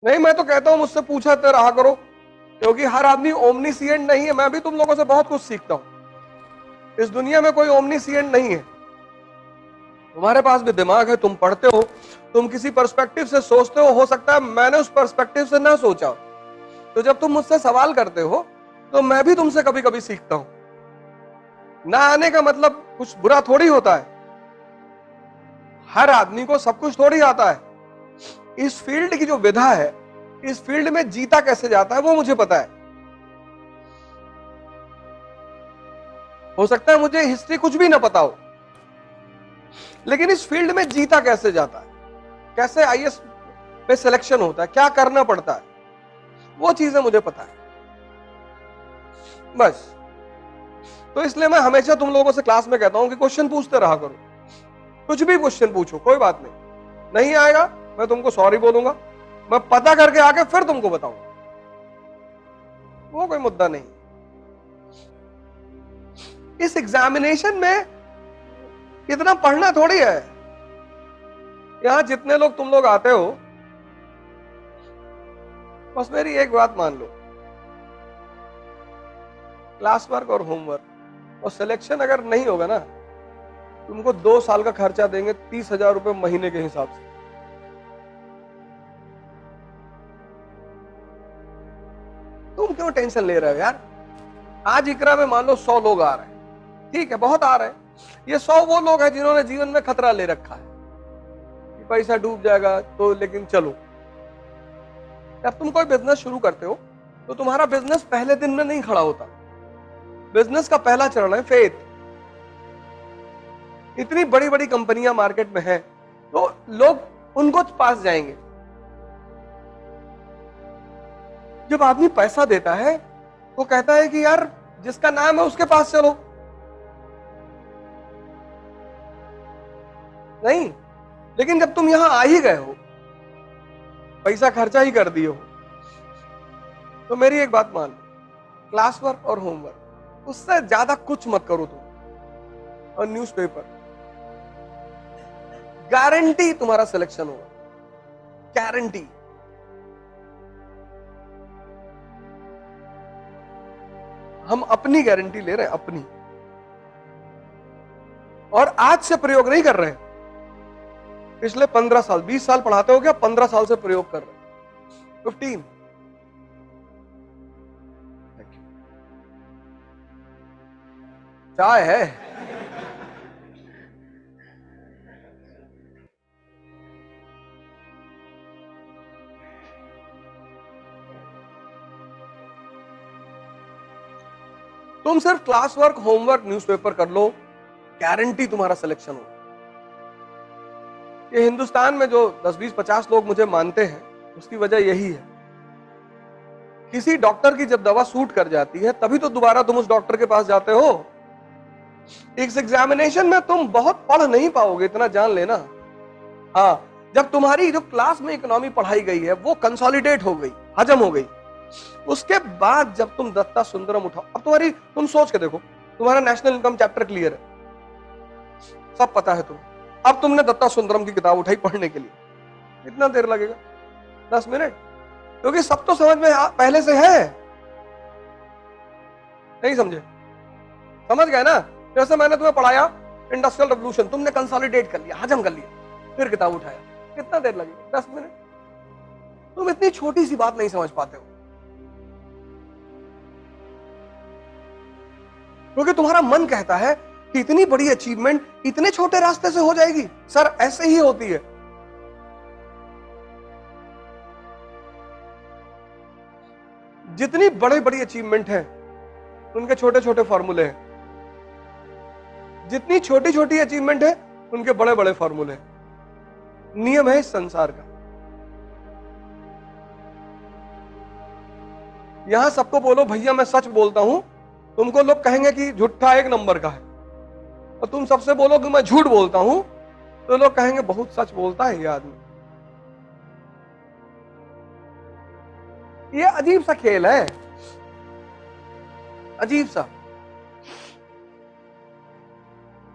नहीं, मैं तो कहता हूं मुझसे पूछते रहा करो, क्योंकि हर आदमी ओमनीसिएंट नहीं है। मैं भी तुम लोगों से बहुत कुछ सीखता हूं। इस दुनिया में कोई ओमनीसिएंट नहीं है। तुम्हारे पास भी दिमाग है, तुम पढ़ते हो, तुम किसी पर्सपेक्टिव से सोचते हो सकता है मैंने उस पर्सपेक्टिव से ना सोचा। तो जब तुम मुझसे सवाल करते हो तो मैं भी तुमसे कभी कभी सीखता हूं। ना आने का मतलब कुछ बुरा थोड़ी होता है। हर आदमी को सब कुछ थोड़ी आता है। इस फील्ड की जो विधा है, इस फील्ड में जीता कैसे जाता है वो मुझे पता है। हो सकता है मुझे हिस्ट्री कुछ भी ना पता हो, लेकिन इस फील्ड में जीता कैसे जाता है, कैसे आईएएस में सिलेक्शन होता है, क्या करना पड़ता है, वो चीजें मुझे पता है बस। तो इसलिए मैं हमेशा तुम लोगों से क्लास में कहता हूं कि क्वेश्चन पूछते रहा करो। कुछ भी क्वेश्चन पूछो, कोई बात नहीं आएगा मैं तुमको सॉरी बोलूंगा, मैं पता करके आके फिर तुमको बताऊंगा, वो कोई मुद्दा नहीं। इस एग्जामिनेशन में इतना पढ़ना थोड़ी है। यहां जितने लोग तुम लोग आते हो, बस मेरी एक बात मान लो, क्लास वर्क और होमवर्क और सिलेक्शन अगर नहीं होगा ना, तुमको 2 साल का खर्चा देंगे 30,000 रुपए महीने के हिसाब से। तुम क्यों टेंशन ले रहे हो यार? आज इकरा में मान लो 100 लोग आ रहे हैं, ठीक है, बहुत आ रहे हैं। ये 100 वो लोग हैं जिन्होंने जीवन में खतरा ले रखा है कि पैसा डूब जाएगा, तो लेकिन चलो। जब तुम कोई बिजनेस शुरू करते हो तो तुम्हारा बिजनेस पहले दिन में नहीं खड़ा होता। बिजनेस का पहला चरण है फेथ। इतनी बड़ी बड़ी कंपनियां मार्केट में हैं, तो लोग उनको पास जाएंगे। जब आदमी पैसा देता है तो कहता है कि यार जिसका नाम है उसके पास चलो। नहीं, लेकिन जब तुम यहां आ ही गए हो, पैसा खर्चा ही कर दिए हो, तो मेरी एक बात मान लो, क्लास वर्क और होमवर्क उससे ज्यादा कुछ मत करो तुम। और न्यूज़पेपर, गारंटी तुम्हारा सिलेक्शन होगा, गारंटी। हम अपनी गारंटी ले रहे हैं, अपनी। और आज से प्रयोग नहीं कर रहे हैं। पिछले 15 साल 20 साल पढ़ाते हो क्या? 15 साल से प्रयोग कर रहे हैं, 15। चाय है? तुम सिर्फ क्लास वर्क, होमवर्क, न्यूज़पेपर कर लो, गारंटी तुम्हारा सिलेक्शन हो। ये हिंदुस्तान में जो 10, 20, 50 लोग मुझे मानते हैं, उसकी वजह यही है। किसी डॉक्टर की जब दवा सूट कर जाती है तभी तो दोबारा तुम उस डॉक्टर के पास जाते हो। इस एग्जामिनेशन में तुम बहुत पढ़ नहीं पाओगे, इतना जान लेना। हाँ, जब तुम्हारी जो क्लास में इकोनॉमी पढ़ाई गई है वो कंसोलिडेट हो गई, हजम हो गई, उसके बाद जब तुम दत्ता सुंदरम उठाओ, अब तुम सोच के देखो, तुम्हारा नेशनल इनकम चैप्टर क्लियर है, सब पता है तुम। अब तुमने दत्ता सुंदरम की किताब उठाई पढ़ने के लिए, कितना देर लगेगा? 10 मिनट, क्योंकि सब तो समझ में पहले से है। नहीं समझे? समझ गए ना? जैसे मैंने तुम्हें पढ़ाया इंडस्ट्रियल रेवोल्यूशन, तुमने कंसोलिडेट कर लिया, हजम कर लिया, फिर किताब उठाया, कितना देर लगेगा? 10 मिनट। तुम इतनी छोटी सी बात नहीं समझ पाते हो, क्योंकि तुम्हारा मन कहता है कि इतनी बड़ी अचीवमेंट इतने छोटे रास्ते से हो जाएगी। सर, ऐसे ही होती है। जितनी बड़ी बड़ी अचीवमेंट है उनके छोटे छोटे फॉर्मूले हैं, जितनी छोटी छोटी अचीवमेंट है उनके बड़े बड़े फॉर्मूले हैं। नियम है इस संसार का। यहां सबको बोलो भैया मैं सच बोलता हूं, तुमको लोग कहेंगे कि झूठा 1 नंबर का है। और तुम सबसे बोलो कि मैं झूठ बोलता हूं, तो लोग कहेंगे बहुत सच बोलता है ये आदमी। ये अजीब सा खेल है, अजीब सा।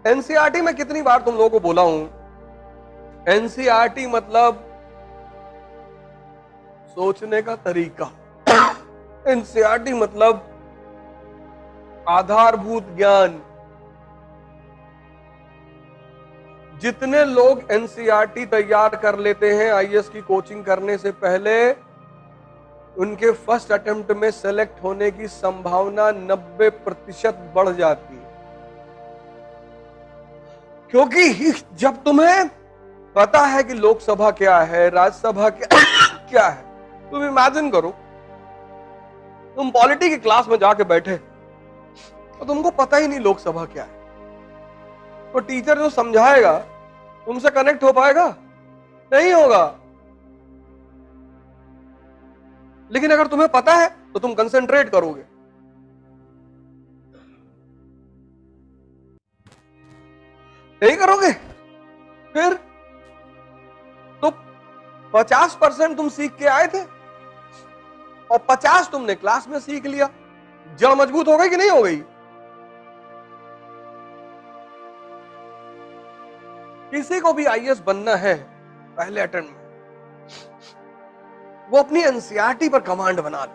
एनसीईआरटी में कितनी बार तुम लोगों को बोला हूं, एनसीईआरटी मतलब सोचने का तरीका। एनसीईआरटी मतलब आधारभूत ज्ञान। जितने लोग एनसीईआरटी तैयार कर लेते हैं आईएएस की कोचिंग करने से पहले, उनके फर्स्ट अटेम्प्ट में सेलेक्ट होने की संभावना 90% बढ़ जाती है। क्योंकि जब तुम्हें पता है कि लोकसभा क्या है, राज्यसभा क्या है, तुम इमेजिन करो तुम पॉलिटी की क्लास में जाके बैठे तो तुमको पता ही नहीं लोकसभा क्या है, तो टीचर जो समझाएगा तुमसे कनेक्ट हो पाएगा? नहीं होगा। लेकिन अगर तुम्हें पता है तो तुम कंसंट्रेट करोगे। नहीं करोगे फिर तो 50% तुम सीख के आए थे और 50 तुमने क्लास में सीख लिया। जड़ मजबूत हो गई कि नहीं हो गई? किसी को भी आईएएस बनना है पहले अटेम्प्ट में, वो अपनी एनसीईआरटी पर कमांड बना ले।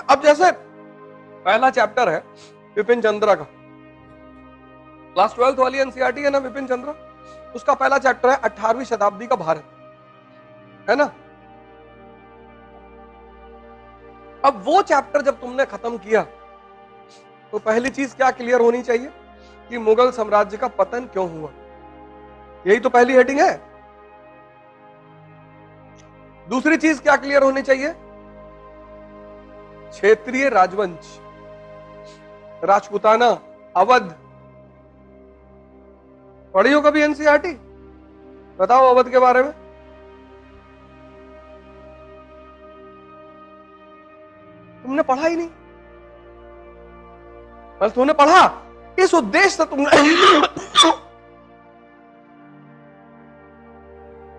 अब जैसे पहला चैप्टर है विपिन चंद्रा का, क्लास 12th वाली एनसीईआरटी है ना विपिन चंद्रा, उसका पहला चैप्टर है 18वीं शताब्दी का भारत, है ना। अब वो चैप्टर जब तुमने खत्म किया तो पहली चीज क्या क्लियर होनी चाहिए कि मुगल साम्राज्य का पतन क्यों हुआ। यही तो पहली हेडिंग है। दूसरी चीज क्या क्लियर होनी चाहिए? क्षेत्रीय राजवंश, राजपूताना, अवध। पढ़ी हो कभी एनसीईआरटी? बताओ अवध के बारे में। तुमने पढ़ा ही नहीं। बस तुमने पढ़ा इस उद्देश्य से, तुमने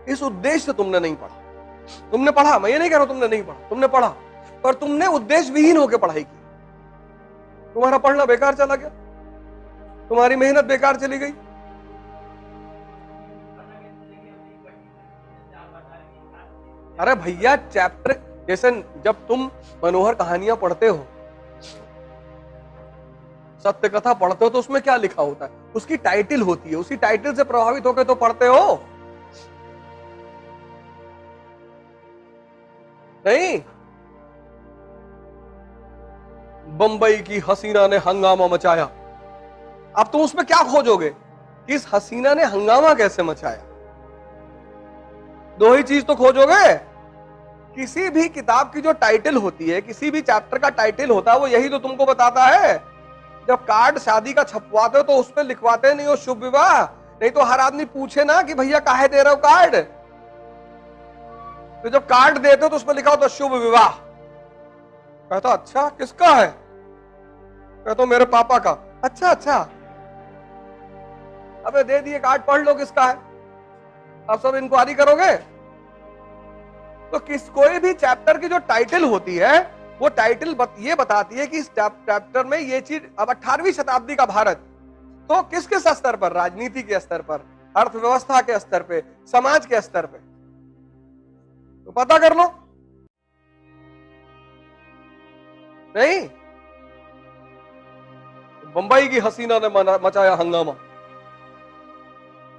इस उद्देश्य से तुमने नहीं पढ़ा। तुमने पढ़ा, मैं ये नहीं कह रहा तुमने नहीं पढ़ा, तुमने पढ़ा, पर तुमने उद्देश्य विहीन होकर पढ़ाई की। तुम्हारा पढ़ना बेकार चला गया, तुम्हारी मेहनत बेकार चली गई। अरे भैया चैप्टर, जैसे जब तुम मनोहर कहानियां पढ़ते हो, सत्य कथा पढ़ते हो, तो उसमें क्या लिखा होता है? उसकी टाइटल होती है, उसी टाइटल से प्रभावित होकर तो पढ़ते हो। नहीं, बंबई की हसीना ने हंगामा मचाया, अब तुम उसमें क्या खोजोगे कि इस हसीना ने हंगामा कैसे मचाया? दो ही चीज तो खोजोगे। किसी भी किताब की जो टाइटल होती है, किसी भी चैप्टर का टाइटल होता है, वो यही तो तुमको बताता है। जब कार्ड शादी का छपवाते हो तो उसमें लिखवाते नहीं हो शुभ विवाह, नहीं तो हर आदमी पूछे ना कि भैया काहे दे रहे हो कार्ड, तो जब कार्ड देते हो तो उसमें लिखा होता शुभ विवाह। कहता अच्छा किसका है? कहता मेरे पापा का। अच्छा अच्छा, अबे दे दिए कार्ड, पढ़ लो किसका है। अब सब इंक्वायरी करोगे तो कोई भी चैप्टर की जो टाइटल होती है वो टाइटल ये बताती है कि इस चैप्टर में ये चीज। अब 18वीं शताब्दी का भारत, तो किस किस स्तर पर? राजनीति के स्तर पर, अर्थव्यवस्था के स्तर पे, समाज के स्तर पे, तो पता कर लो। नहीं, बंबई की हसीना ने मचाया हंगामा,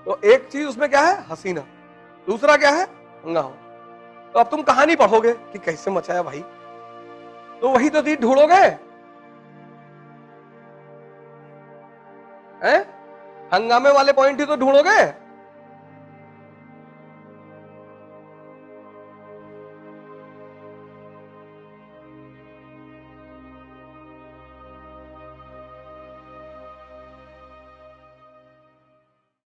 तो एक चीज उसमें क्या है? हसीना। दूसरा क्या है? हंगामा। तो अब तुम कहानी पढ़ोगे कि कैसे मचाया भाई, तो वही तो चीज ढूंढोगे, हैं? हंगामे वाले पॉइंट ही तो ढूंढोगे।